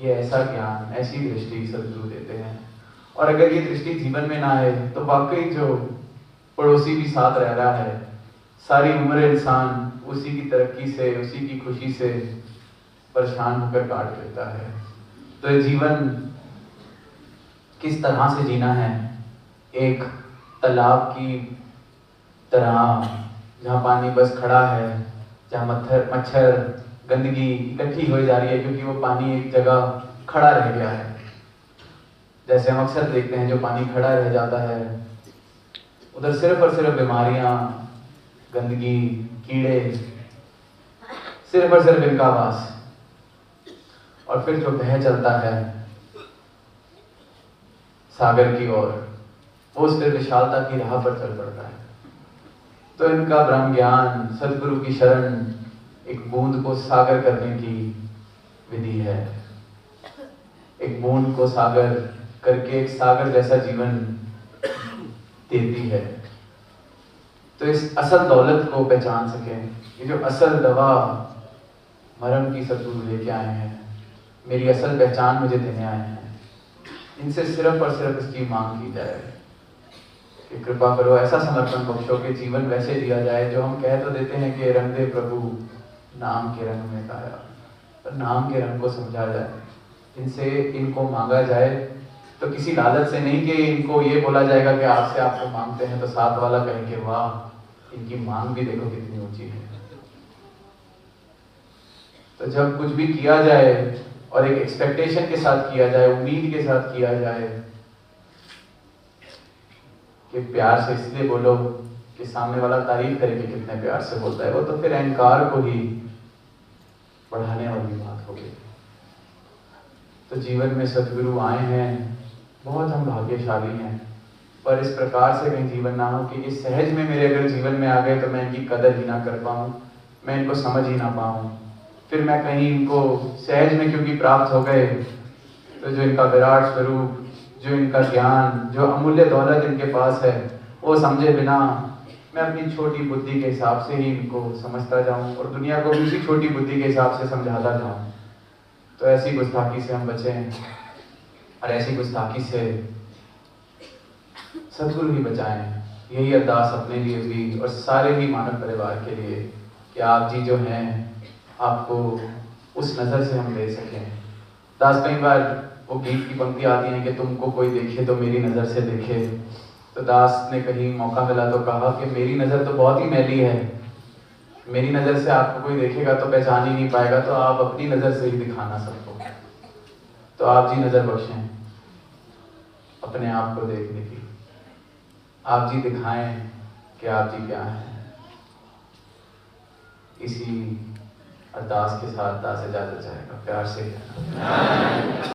ये ऐसा ज्ञान, ऐसी दृष्टि सदगुरु देते हैं। और अगर ये दृष्टि जीवन में ना आए तो वाकई जो पड़ोसी भी साथ रह रहा है, सारी उम्र इंसान उसी की तरक्की से, उसी की खुशी से परेशान होकर काट देता है। तो ये जीवन किस तरह से जीना है, एक तालाब की तरह जहाँ पानी बस खड़ा है, जहाँ मच्छर गंदगी इकट्ठी हो जा रही है क्योंकि वो पानी एक जगह खड़ा रह गया है। जैसे हम अक्सर देखते हैं जो पानी खड़ा रह जाता है उधर सिर्फ और सिर्फ बीमारियां, गंदगी, कीड़े, सिर्फ और सिर्फ इनका वास। और फिर जो बह चलता है सागर की ओर, वो उस फिर विशालता की राह पर चल पड़ता है। तो इनका ब्रह्म ज्ञान, सदगुरु की शरण एक बूंद को सागर करने की विधि है। एक बूंद को सागर करके एक सागर जैसा जीवन देती है। तो इस असल दौलत को पहचान सकें, ये जो असल दवा मरम की सदगुरु लेके आए हैं, मेरी असल पहचान मुझे देने आए हैं, इनसे सिर्फ और सिर्फ इसकी मांग की जाए कि कृपा करो ऐसा समर्पण बख्शो कि जीवन वैसे जिया जाए जो हम कह तो देते हैं कि रंग दे प्रभु नाम के रंग में काया, पर नाम के रंग को समझा जाए, इनसे इनको मांगा जाए। तो किसी लालच से नहीं कि इनको ये बोला जाएगा कि आपसे आपको मांगते हैं तो साथ वाला कहेंगे वाह इनकी मांग भी देखो कितनी ऊंची है। तो जब कुछ भी किया जाए और एक एक्सपेक्टेशन के साथ किया जाए, उम्मीद के साथ किया जाए कि प्यार से इसलिए बोलो कि सामने वाला तारीफ करे कि कितने प्यार से बोलता है, वो तो फिर अहंकार को ही बढ़ाने वाली बात होगी। तो जीवन में सदगुरु आए हैं, बहुत हम भाग्यशाली हैं, पर इस प्रकार से कहीं जीवन ना हो कि ये सहज में मेरे अगर जीवन में आ गए तो मैं इनकी कदर ही ना कर पाऊँ, मैं इनको समझ ही ना पाऊँ। फिर मैं कहीं इनको सहज में क्योंकि प्राप्त हो गए तो जो इनका विराट स्वरूप, जो इनका ज्ञान, जो अमूल्य दौलत इनके पास है, वो समझे बिना मैं अपनी छोटी बुद्धि के हिसाब से ही इनको समझता जाऊं और दुनिया को भी उसी छोटी बुद्धि के हिसाब से समझाता जाऊं। तो ऐसी गुस्ताखी से हम बचें और ऐसी गुस्ताखी से सदगुरु ही बचाएं। यही अरदास अपने लिए भी और सारे ही मानव परिवार के लिए कि आप जी जो हैं आपको उस नज़र से हम ले सकें। दास कई बार वो गीत की पंक्ति आती है कि तुमको कोई देखे तो मेरी नज़र से देखे। तो दास ने कहीं मौका मिला तो कहा कि मेरी नज़र तो बहुत ही मैली है, मेरी नज़र से आपको कोई देखेगा तो पहचान ही नहीं पाएगा, तो आप अपनी नज़र से ही दिखाना सबको। तो आप जी नज़र बख्शें अपने आप को देखने की, आप जी दिखाएं कि आप जी क्या हैं। इसी अरदास के साथ दास इजाज़त चाहेगा, प्यार से।